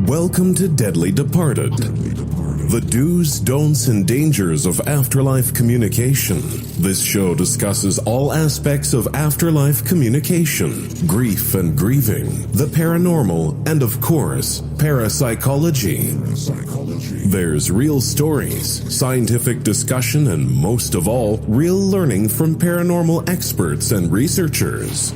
Welcome to Deadly Departed. The do's, don'ts, and dangers of afterlife communication. This show discusses all aspects of afterlife communication, grief and grieving, the paranormal, and of course, parapsychology. There's real stories, scientific discussion, and most of all, real learning from paranormal experts and researchers.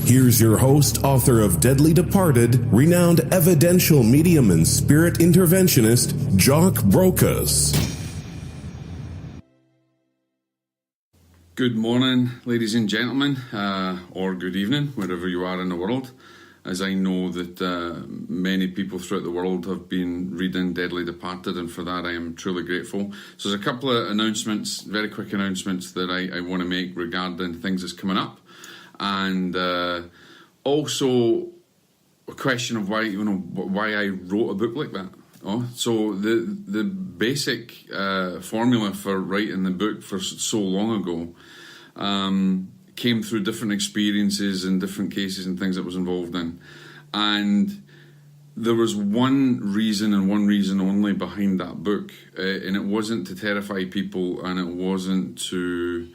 Here's your host, author of Deadly Departed, renowned evidential medium and spirit interventionist, Jock Brokus. Good morning, ladies and gentlemen, or good evening, wherever you are in the world, as I know that many people throughout the world have been reading Deadly Departed, and for that I am truly grateful. So there's a couple of announcements, very quick announcements that I want to make regarding things that's coming up. And also a question of why I wrote a book like that. So the basic formula for writing the book for so long ago came through different experiences and different cases and things that I was involved in, and there was one reason and one reason only behind that book, and it wasn't to terrify people, and it wasn't to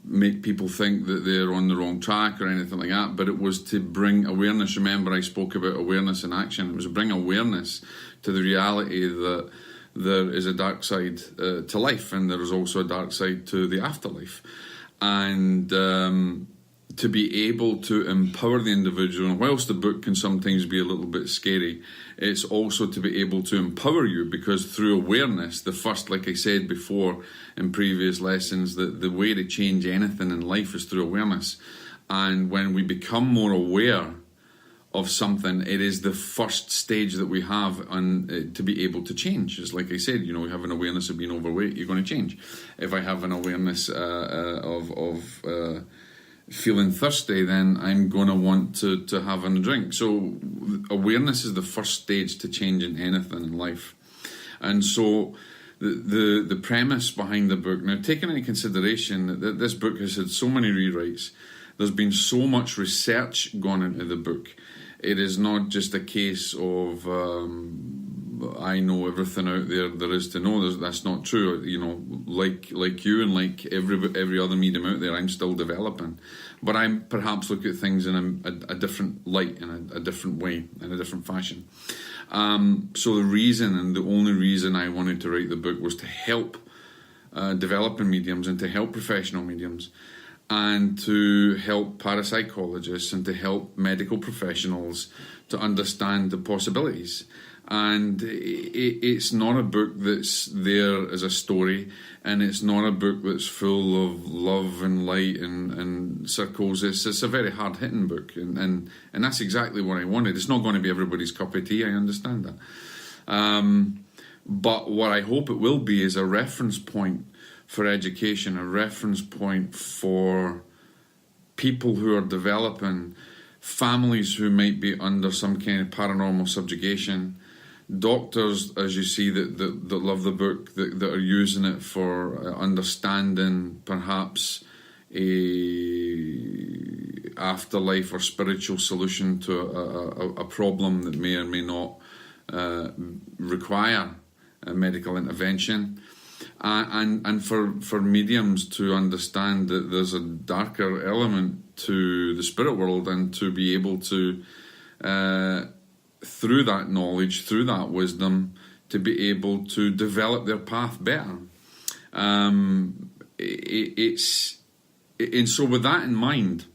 make people think that they're on the wrong track or anything like that, but it was to bring awareness. Remember, I spoke about awareness in action. It was to bring awareness to the reality that there is a dark side to life, and there is also a dark side to the afterlife, and to be able to empower the individual. And whilst the book can sometimes be a little bit scary, it's also to be able to empower you, because through awareness, the first, like I said before in previous lessons, that the way to change anything in life is through awareness. And when we become more aware of something, it is the first stage that we have to be able to change. It's like I said, we have an awareness of being overweight, you're going to change. If I have an awareness of feeling thirsty, then I'm going to want to have a drink. So awareness is the first stage to changing anything in life. And so the premise behind the book, now taking into consideration that this book has had so many rewrites, there's been so much research gone into the book. It is not just a case of I know everything out there is to know. That's not true. Like you and like every other medium out there, I'm still developing. But I perhaps look at things in a different light, in a different way, in a different fashion. So the reason, and the only reason I wanted to write the book, was to help developing mediums and to help professional mediums, and to help parapsychologists and to help medical professionals to understand the possibilities. And it's not a book that's there as a story, and it's not a book that's full of love and light and circles. It's a very hard-hitting book, and that's exactly what I wanted. It's not going to be everybody's cup of tea, I understand that. But what I hope it will be is a reference point for education, a reference point for people who are developing, families who might be under some kind of paranormal subjugation, doctors, as you see, that love the book, that are using it for understanding perhaps a afterlife or spiritual solution to a problem that may or may not require a medical intervention. And for mediums to understand that there's a darker element to the spirit world, and to be able to, through that knowledge, through that wisdom, to be able to develop their path better. And so with that in mind,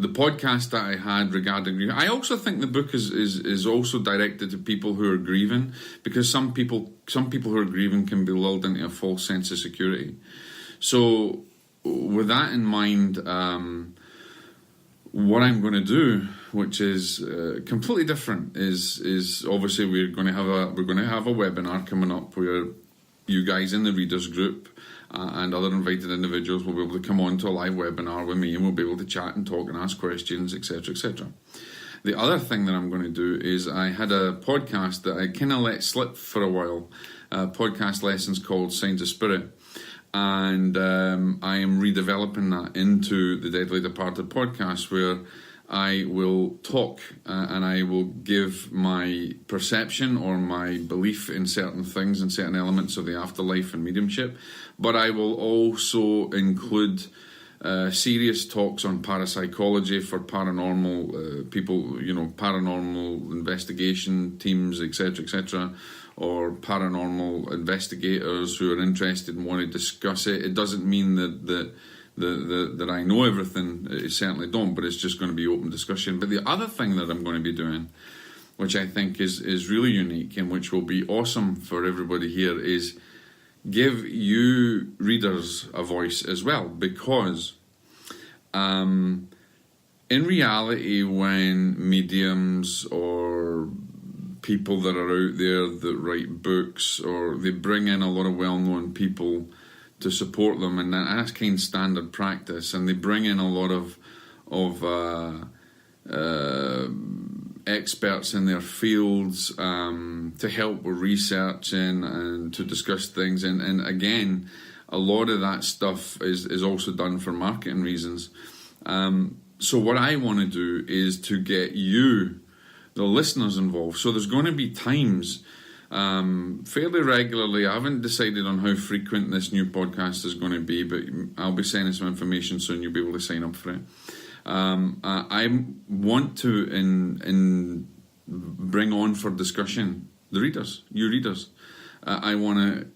the podcast that I had regarding grief, I also think the book is also directed to people who are grieving, because some people who are grieving can be lulled into a false sense of security. So with that in mind, what I'm going to do, which is completely different, is obviously we're going to have a webinar coming up where you guys in the readers group and other invited individuals will be able to come on to a live webinar with me, and we'll be able to chat and talk and ask questions, etc., etc. The other thing that I'm going to do is, I had a podcast that I kind of let slip for a while, podcast lessons called Signs of Spirit, and I am redeveloping that into the Deadly Departed podcast, where I will talk and I will give my perception or my belief in certain things and certain elements of the afterlife and mediumship, but I will also include serious talks on parapsychology for paranormal people, paranormal investigation teams, etc., or paranormal investigators who are interested and want to discuss it. It doesn't mean that I know everything. I certainly don't, but it's just going to be open discussion. But the other thing that I'm going to be doing, which I think is really unique and which will be awesome for everybody here, is give you readers a voice as well, because in reality, when mediums or people that are out there that write books, or they bring in a lot of well-known people to support them, and that's kind of standard practice, and they bring in a lot of experts in their fields to help with researching and to discuss things, and again, a lot of that stuff is also done for marketing reasons. So what I want to do is to get you, the listeners, involved. So there's going to be times fairly regularly. I haven't decided on how frequent this new podcast is going to be, but I'll be sending some information soon. You'll be able to sign up for it. I want to bring on for discussion the readers, you readers. I want to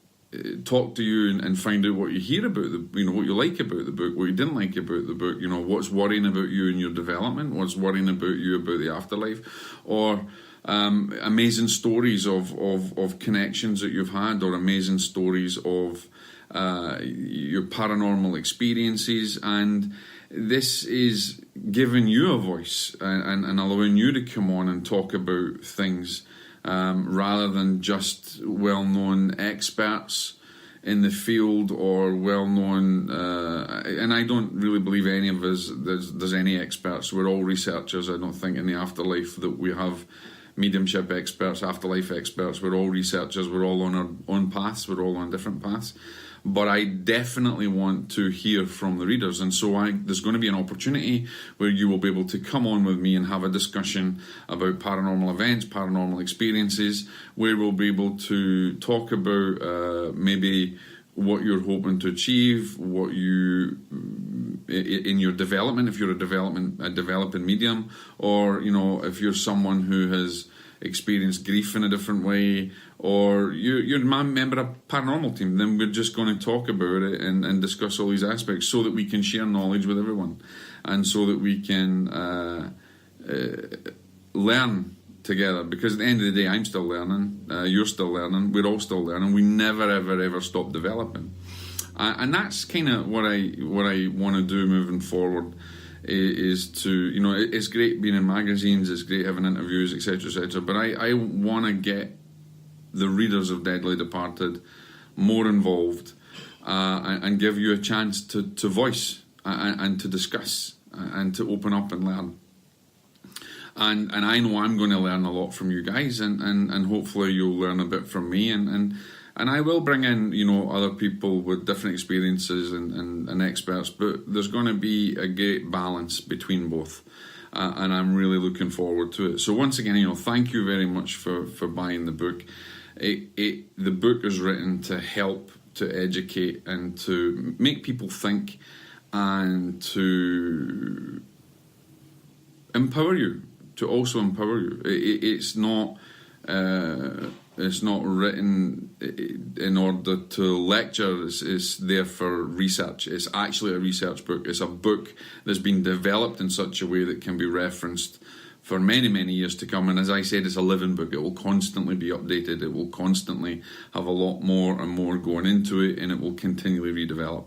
talk to you and find out what you hear about what you like about the book, what you didn't like about the book, what's worrying about you in your development, what's worrying about you about the afterlife, or amazing stories of connections that you've had, or amazing stories of your paranormal experiences. And this is giving you a voice and allowing you to come on and talk about things rather than just well-known experts in the field or well-known, and I don't really believe any of us, there's any experts. We're all researchers. I don't think in the afterlife that we have mediumship experts, afterlife experts. We're all researchers. We're all on our own paths. We're all on different paths. But I definitely want to hear from the readers, and so there's going to be an opportunity where you will be able to come on with me and have a discussion about paranormal events, paranormal experiences, where we'll be able to talk about maybe what you're hoping to achieve, what you in your development, if you're a developing medium, or if you're someone who has experienced grief in a different way, or you're a member of a paranormal team, then we're just going to talk about it and discuss all these aspects so that we can share knowledge with everyone, and so that we can learn together. Because at the end of the day, I'm still learning, you're still learning, we're all still learning. We never ever stop developing, and that's kind of what I want to do moving forward. Is to, it's great being in magazines, it's great having interviews, etc., but I want to get the readers of Deadly Departed more involved and give you a chance to voice and to discuss and to open up and learn. And I know I'm going to learn a lot from you guys, and hopefully you'll learn a bit from me, and I will bring in, other people with different experiences and experts, but there's going to be a great balance between both, and I'm really looking forward to it. So once again, thank you very much for buying the book. The book is written to help, to educate, and to make people think, and to empower you, to also empower you. It's not written in order to lecture. It's there for research. It's actually a research book. It's a book that's been developed in such a way that can be referenced for many, many years to come. And as I said, it's a living book. It will constantly be updated. It will constantly have a lot more and more going into it, and it will continually redevelop.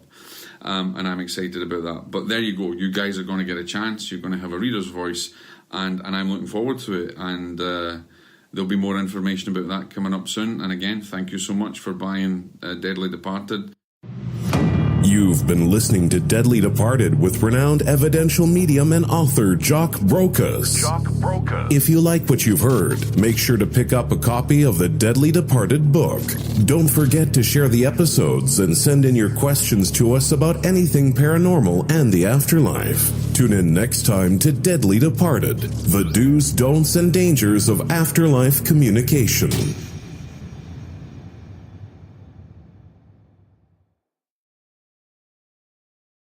And I'm excited about that. But there you go. You guys are going to get a chance. You're going to have a reader's voice, and I'm looking forward to it. And there'll be more information about that coming up soon. And again, thank you so much for buying Deadly Departed. You've been listening to Deadly Departed with renowned evidential medium and author Jock Brokus. If you like what you've heard, make sure to pick up a copy of the Deadly Departed book. Don't forget to share the episodes and send in your questions to us about anything paranormal and the afterlife. Tune in next time to Deadly Departed, the do's, don'ts, and dangers of afterlife communication.